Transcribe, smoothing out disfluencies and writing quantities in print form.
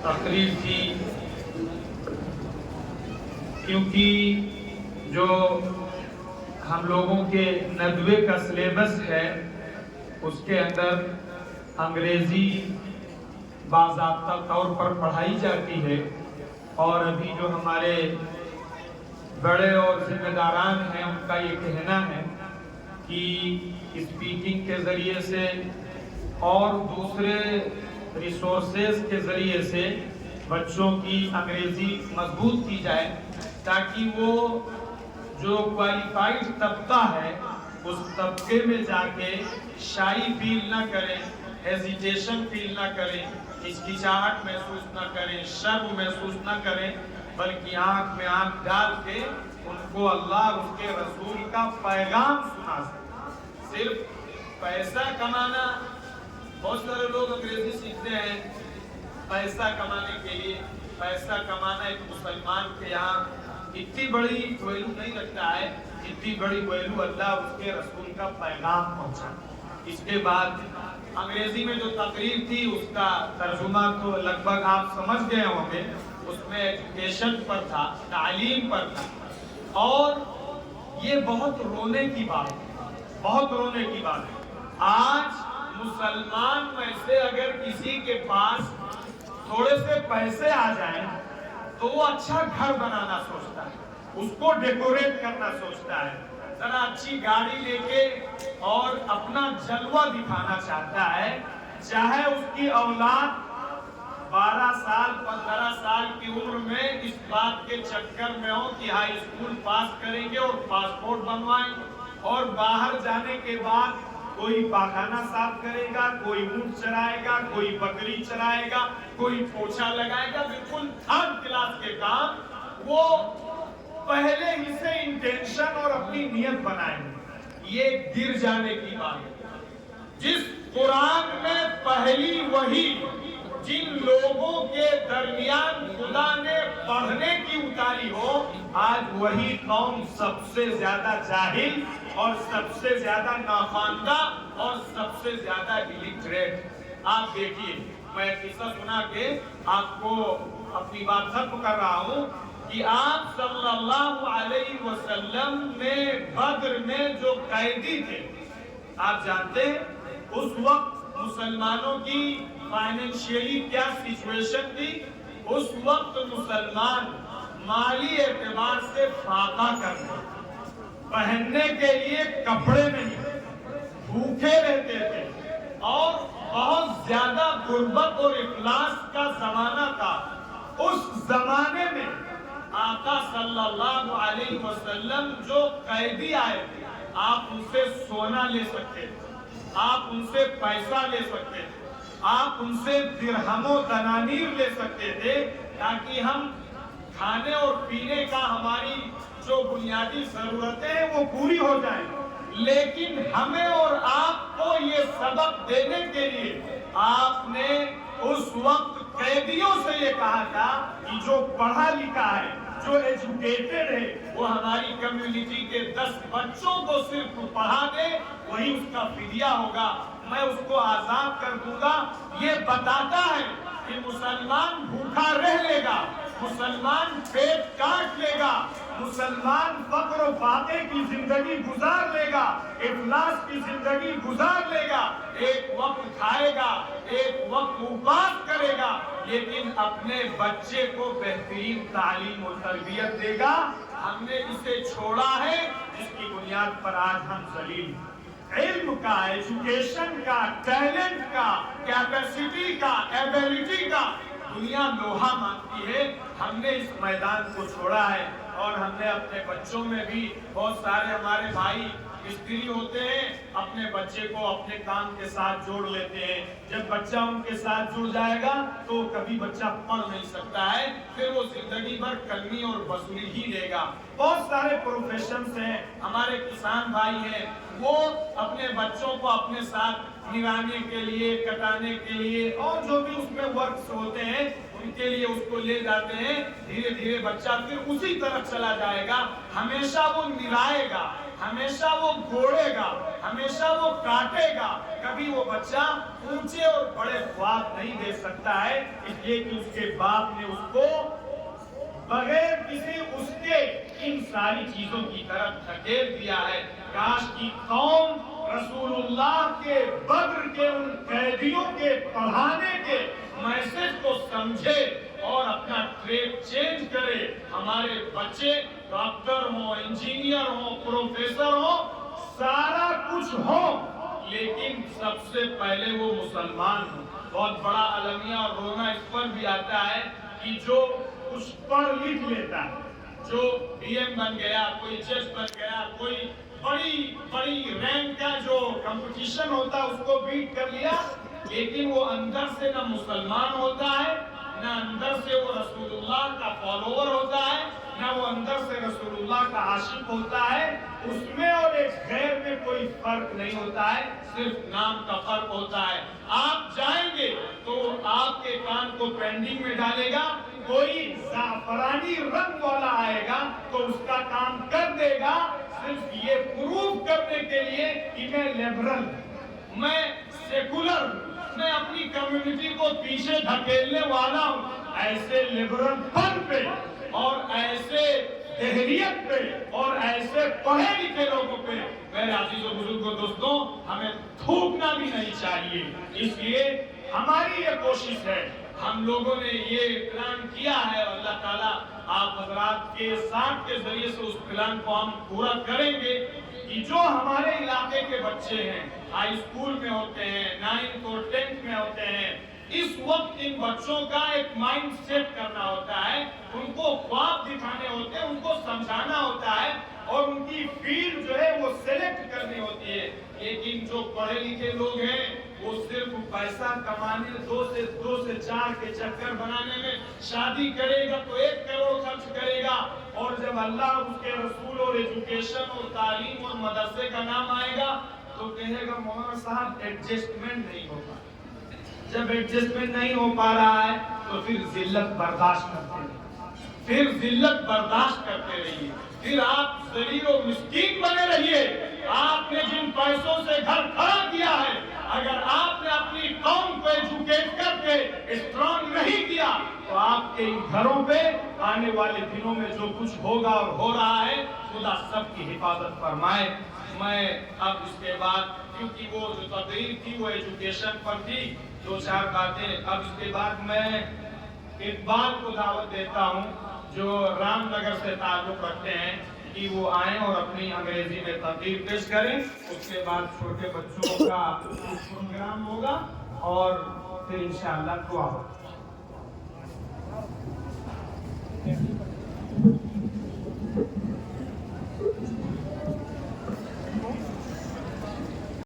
تقریر تھی، کیونکہ جو ہم لوگوں کے ندوے کا سلیبس ہے اس کے اندر انگریزی باضابطہ طور پر پڑھائی جاتی ہے، اور ابھی جو ہمارے بڑے اور ذمہ داران ہیں ان کا یہ کہنا ہے کہ اسپیکنگ کے ذریعے سے اور دوسرے ریسورسز کے ذریعے سے بچوں کی انگریزی مضبوط کی جائے، تاکہ وہ جو کوالیفائڈ طبقہ ہے اس طبقے میں جا کے شائی فیل نہ کریں، ہیزیٹیشن فیل نہ کریں، ہچکچاہٹ محسوس نہ کریں، شرم محسوس نہ کریں، بلکہ آنکھ میں آنکھ ڈال کے ان کو اللہ اور اس کے رسول کا پیغام سنا سکیں۔ صرف پیسہ کمانا، بہت سارے لوگ انگریزی سیکھتے ہیں پیسہ کمانے کے لیے۔ پیسہ کمانا ایک مسلمان کے یہاں اتنی بڑی ویلو نہیں رکھتا ہے، اتنی بڑی ویلو اللہ اور اس کے رسول کا پیغام پہنچا۔ اس کے بعد انگریزی میں جو تقریر تھی اس کا ترجمہ تو لگ بھگ آپ سمجھ گئے ہوں گے، اس میں ایجوکیشن پر تھا، تعلیم پر تھا، اور یہ بہت رونے کی بات ہے، بہت رونے کی بات ہے۔ آج مسلمان میں سے اگر کسی کے پاس تھوڑے سے پیسے آ جائیں تو وہ اچھا گھر بنانا سوچتا ہے، اس کو ڈیکوریٹ کرنا سوچتا ہے، ذرا اچھی گاڑی لے کے اور اپنا جلوہ دکھانا چاہتا ہے، چاہے اس کی اولاد 12 سال 15 سال کی عمر میں اس بات کے چکر میں ہو کہ ہائی اسکول پاس کریں گے اور پاسپورٹ بنوائیں گے، اور باہر جانے کے بعد کوئی پاخانہ صاف کرے گا، کوئی اونٹ چرائے گا، کوئی بکری چرائے گا، کوئی پوچھا لگائے گا، بالکل تھرڈ کلاس کے کام وہ پہلے ہی سے انٹینشن اور اپنی نیت بنائیں گے۔ یہ گر جانے کی بات ہے۔ جس قرآن میں پہلی وحی جن لوگوں کے درمیان خدا نے پڑھنے کی اتاری ہو، آج وہی قوم سب سے زیادہ جاہل اور سب سے زیادہ ناخواندہ اور سب سے زیادہ الٹریٹ۔ آپ دیکھیے، میں قصہ سنا کے آپ کو اپنی بات ختم کر رہا ہوں کہ آپ صلی اللہ علیہ وسلم میں بدر میں جو قیدی تھے، آپ جانتے ہیں اس وقت مسلمانوں کی فائنینشیلی کیا سچویشن تھی؟ اس وقت مسلمان مالی اعتبار سے فاقہ کرتے، پہننے کے لیے کپڑے نہیں، بھوکے رہتے تھے، اور بہت زیادہ غربت اور افلاس کا زمانہ تھا۔ اس زمانے میں آقا صلی اللہ علیہ وسلم جو قیدی آئے تھے، آپ ان سے سونا لے سکتے تھے، آپ ان سے پیسہ لے سکتے تھے، آپ ان سے درہم و دنانیر لے سکتے تھے، تاکہ ہم کھانے اور پینے کا ہماری جو بنیادی ضرورتیں ہیں وہ پوری ہو جائیں۔ لیکن ہمیں اور آپ کو یہ سبق دینے کے لیے آپ نے اس وقت قیدیوں سے یہ کہا تھا کہ جو پڑھا لکھا ہے، جو ایجوکیٹڈ ہے، وہ ہماری کمیونٹی کے 10 بچوں کو صرف پڑھا دے، وہی اس کا فدیہ ہوگا، میں اس کو آزاد کر دوں گا۔ یہ بتاتا ہے کہ مسلمان بھوکا رہ لے گا، مسلمان پیٹ کاٹ لے گا، مسلمان فقر و فاقے کی زندگی گزار لے گا، افلاس کی زندگی گزار لے گا، ایک وقت کھائے گا، ایک وقت اپواس کرے گا، لیکن اپنے بچے کو بہترین تعلیم و تربیت دے گا۔ ہم نے اسے چھوڑا ہے جس کی بنیاد پر آج ہم ذلیل ہیں۔ علم کا، ایجوکیشن کا، ٹیلنٹ کا، کیپیسٹی کا، ایبیلٹی کا دنیا لوہا مانگتی ہے۔ ہم نے اس میدان کو چھوڑا ہے، اور ہم نے اپنے بچوں میں بھی بہت سارے ہمارے بھائی مستری ہوتے ہیں، اپنے بچے کو اپنے کام کے ساتھ جوڑ لیتے ہیں۔ جب بچہ ان کے ساتھ جڑ جائے گا تو کبھی بچہ پڑھ نہیں سکتا ہے، پھر وہ زندگی بھر کلمی اور وصولی ہی لے گا۔ بہت سارے پروفیشنز ہیں، ہمارے کسان بھائی ہیں، وہ اپنے بچوں کو اپنے ساتھ نگانے کے لیے، کٹانے کے لیے، اور جو بھی اس میں ورکس ہوتے ہیں ان کے لیے اس کو لے جاتے ہیں۔ دھیرے دھیرے بچہ پھر اسی طرف چلا جائے گا، ہمیشہ وہ نلائے گا، ہمیشہ وہ گھوڑے گا، ہمیشہ وہ کاٹے گا، کبھی وہ بچہ اونچے اور بڑے خواب نہیں دے سکتا ہے، اس لیے کہ اس کے باپ نے اس کو بغیر کسی اس کے ان ساری چیزوں کی طرف دھکیل دیا ہے۔ کاش کی قوم رسول اللہ کے بدر کے ان قیدیوں کے پڑھانے کے میسج کو سمجھے اور اپنا ٹریک چینج کرے۔ ہمارے بچے ڈاکٹر ہوں، انجینئر ہوں، پروفیسر ہوں، سارا کچھ ہوں، لیکن سب سے پہلے وہ مسلمان ہوں۔ بہت بڑا المیہ اور رونا اس پر بھی آتا ہے کہ جو کچھ پڑھ لکھ لیتا ہے، جو پی ایم بن گیا، کوئی جج بن گیا، کوئی بڑی رینک کا جو کمپٹیشن ہوتا ہے اس کو بیٹ کر لیا، لیکن وہ اندر سے نہ مسلمان ہوتا ہے، نہ اندر سے وہ رسول اللہ کا فالوور ہوتا ہے، نہ وہ اندر سے رسول اللہ کا عاشق ہوتا ہے۔ اس میں اور ایک غیر میں کوئی فرق نہیں ہوتا ہے، صرف نام کا فرق ہوتا ہے۔ آپ جائیں گے تو آپ کے کان کو پینڈنگ میں ڈالے گا، کوئی زعفرانی رنگ والا آئے گا تو اس کا کام کر دے گا، صرف یہ پروف کرنے کے لیے کہ میں لیبرل ہوں، میں سیکولر ہوں، میں اپنی کمیونٹی کو پیچھے دھکیلنے والا ہوں۔ ایسے لیبرل پن پہ اور ایسے دہریت پہ اور ایسے پڑھے لکھے لوگوں پہ میرے عزیز و بزرگوں دوستوں ہمیں تھوکنا بھی نہیں چاہیے۔ اس لیے ہماری یہ کوشش ہے، ہم لوگوں نے یہ پلان کیا ہے اور اللہ تعالیٰ آپ حضرات کے ساتھ کے ذریعے سے اس پلان کو ہم پورا کریں گے کہ جو ہمارے علاقے کے بچے ہیں، ہائی اسکول میں ہوتے ہیں، 9th اور 10th میں ہوتے ہیں، اس وقت ان بچوں کا ایک مائنڈ سیٹ کرنا ہوتا ہے، ان کو خواب دکھانے ہوتے ہیں، ان کو سمجھانا ہوتا ہے اور ان کی فیلڈ جو ہے وہ سلیکٹ کرنی ہوتی ہے۔ لیکن جو پڑھے لکھے لوگ ہیں وہ صرف پیسہ کمانے، 2 سے 4 کے چکر بنانے میں، شادی کرے گا تو 1 کروڑ خرچ کرے گا، اور جب اللہ اس کے رسول اور ایجوکیشن اور تعلیم اور مدرسے کا نام آئے گا تو کہے گا مولانا صاحب ایڈجسٹمنٹ نہیں ہوگا۔ جب ایڈجسٹمنٹ نہیں ہو پا رہا ہے تو پھر ذلت برداشت کرتے رہیے، پھر ذلت برداشت کرتے رہیے، پھر آپ ذلیل و مسکین بنے رہیے۔ آپ نے جن پیسوں سے گھر کھڑا کیا ہے، اگر آپ نے اپنی قوم کو ایجوکیٹ کر کے اسٹرانگ نہیں کیا تو آپ کے گھروں پہ آنے والے دنوں میں جو کچھ ہوگا اور ہو رہا ہے، خدا سب کی حفاظت فرمائے۔ میں اب اس کے بعد، کیونکہ وہ جو تقریر تھی وہ ایجوکیشن پر تھی، 2-4 باتیں، اب اس کے بعد میں اقبال کو دعوت دیتا ہوں جو رام نگر سے تعلق رکھتے ہیں کہ وہ آئیں اور اپنی انگریزی میں تقریر پیش کریں۔ اس کے بعد چھوٹے بچوں کا پروگرام ہوگا اور پھر انشاءاللہ دعا ہوگا۔